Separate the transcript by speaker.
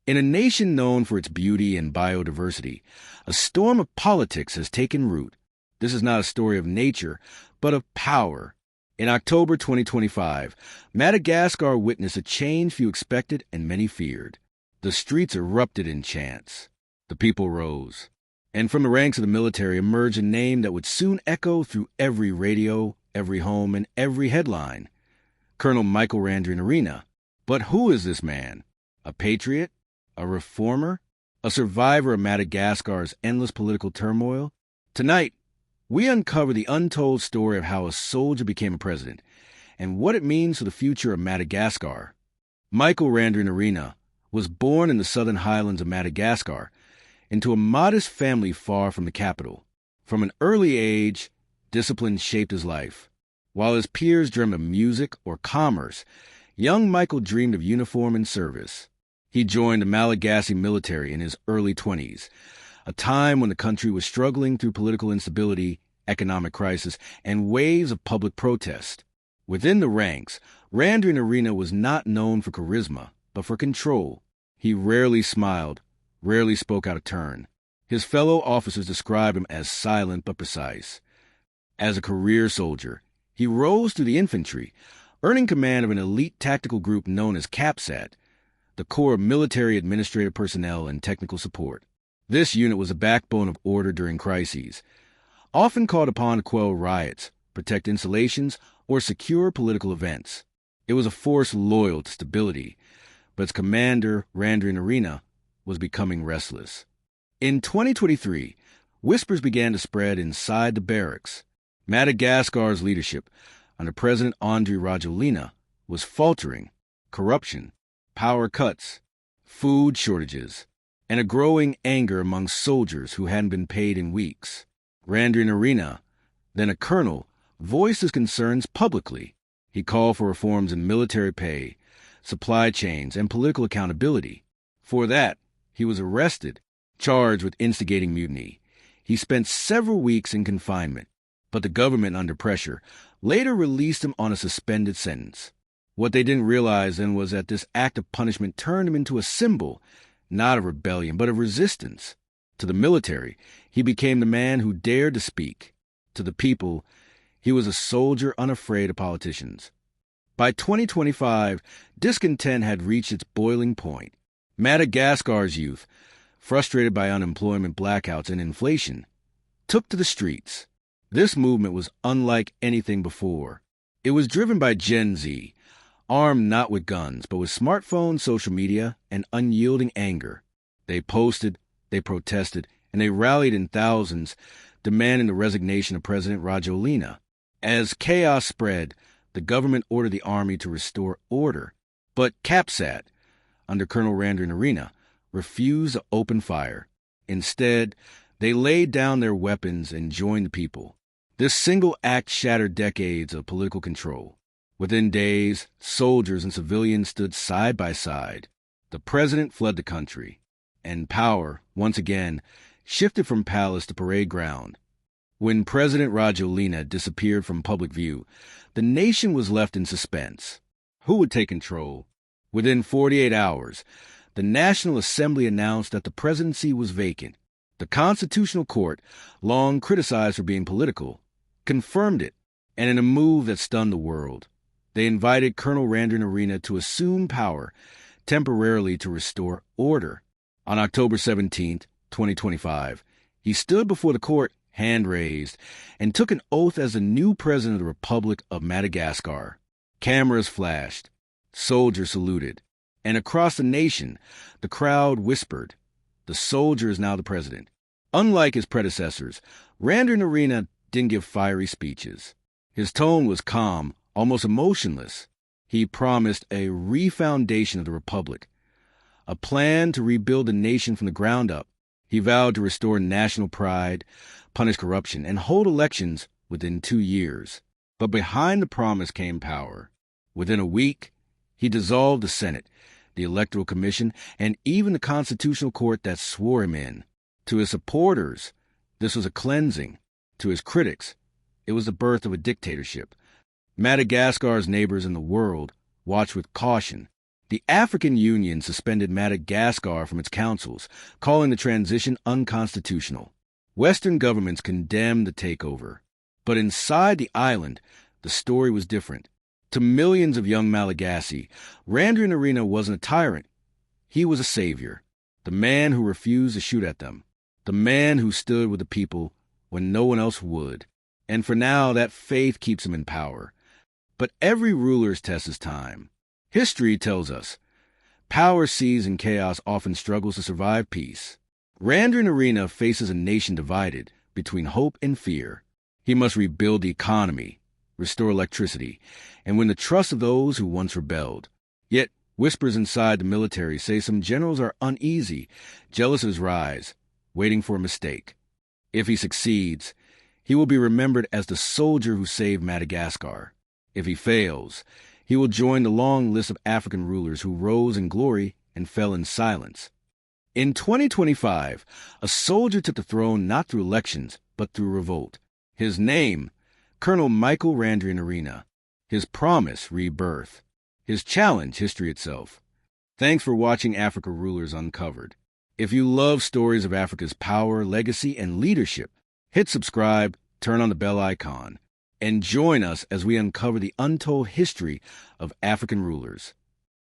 Speaker 1: In a nation known for its beauty and biodiversity, a storm of politics has taken root. This is not a story of nature, but of power. In October 2025, Madagascar witnessed a change few expected and many feared. The streets erupted in chants. The people rose. And from the ranks of the military emerged a name that would soon echo through every radio, every home, and every headline. Colonel Michael Randrianirina. But who is this man? A patriot? A reformer? A survivor of Madagascar's endless political turmoil? Tonight, we uncover the untold story of how a soldier became a president and what it means for the future of Madagascar. Michael Randrianirina was born in the southern highlands of Madagascar into a modest family far from the capital. From an early age, discipline shaped his life. While his peers dreamed of music or commerce, young Michael dreamed of uniform and service. He joined the Malagasy military in his early 20s, a time when the country was struggling through political instability, economic crisis, and waves of public protest. Within the ranks, Randrianirina was not known for charisma, but for control. He rarely smiled, rarely spoke out of turn. His fellow officers described him as silent but precise. As a career soldier, he rose through the infantry, earning command of an elite tactical group known as CAPSAT, the Corps of Military Administrative Personnel and Technical Support. This unit was the backbone of order during crises, often called upon to quell riots, protect installations, or secure political events. It was a force loyal to stability, but its commander, Randrianirina, was becoming restless. In 2023, whispers began to spread inside the barracks. Madagascar's leadership, under President Rajoelina, was faltering. Corruption, power cuts, food shortages, and a growing anger among soldiers who hadn't been paid in weeks. Randrianirina, then a colonel, voiced his concerns publicly. He called for reforms in military pay, supply chains, and political accountability. For that, he was arrested, charged with instigating mutiny. He spent several weeks in confinement, but the government, under pressure, later released him on a suspended sentence. What they didn't realize then was that this act of punishment turned him into a symbol, not of rebellion, but of resistance. To the military, he became the man who dared to speak. To the people, he was a soldier unafraid of politicians. By 2025, discontent had reached its boiling point. Madagascar's youth, frustrated by unemployment, blackouts, and inflation, took to the streets. This movement was unlike anything before. It was driven by Gen Z, armed not with guns, but with smartphones, social media, and unyielding anger. They posted, they protested, and they rallied in thousands, demanding the resignation of President Rajoelina. As chaos spread, the government ordered the army to restore order. But CAPSAT, under Colonel Randrianirina, refused to open fire. Instead, they laid down their weapons and joined the people. This single act shattered decades of political control. Within days, soldiers and civilians stood side by side. The president fled the country, and power, once again, shifted from palace to parade ground. When President Rajoelina disappeared from public view, the nation was left in suspense. Who would take control? Within 48 hours, the National Assembly announced that the presidency was vacant. The Constitutional Court, long criticized for being political, confirmed it, and in a move that stunned the world, they invited Colonel Randrianirina to assume power, temporarily to restore order. On October 17, 2025, he stood before the court, hand raised, and took an oath as the new president of the Republic of Madagascar. Cameras flashed, soldiers saluted, and across the nation, the crowd whispered, "The soldier is now the president." Unlike his predecessors, Randrianirina didn't give fiery speeches. His tone was calm, almost emotionless. He promised a refoundation of the republic, a plan to rebuild the nation from the ground up. He vowed to restore national pride, punish corruption, and hold elections within 2 years. But behind the promise came power. Within a week, he dissolved the Senate, the Electoral Commission, and even the Constitutional Court that swore him in. To his supporters, this was a cleansing. To his critics, it was the birth of a dictatorship. Madagascar's neighbors in the world watched with caution. The African Union suspended Madagascar from its councils, calling the transition unconstitutional. Western governments condemned the takeover. But inside the island, the story was different. To millions of young Malagasy, Randrianirina wasn't a tyrant. He was a savior, the man who refused to shoot at them, the man who stood with the people when no one else would. And for now, that faith keeps him in power. But every ruler's test is time. History tells us, power seized in chaos often struggles to survive peace. Randrianirina faces a nation divided between hope and fear. He must rebuild the economy, restore electricity, and win the trust of those who once rebelled. Yet, whispers inside the military say some generals are uneasy, jealous of his rise, waiting for a mistake. If he succeeds, he will be remembered as the soldier who saved Madagascar. If he fails, he will join the long list of African rulers who rose in glory and fell in silence. In 2025, a soldier took the throne not through elections, but through revolt. His name, Colonel Michael Randrianirina. His promise, rebirth. His challenge, history itself. Thanks for watching Africa Rulers Uncovered. If you love stories of Africa's power, legacy, and leadership, hit subscribe, turn on the bell icon, and join us as we uncover the untold history of African rulers.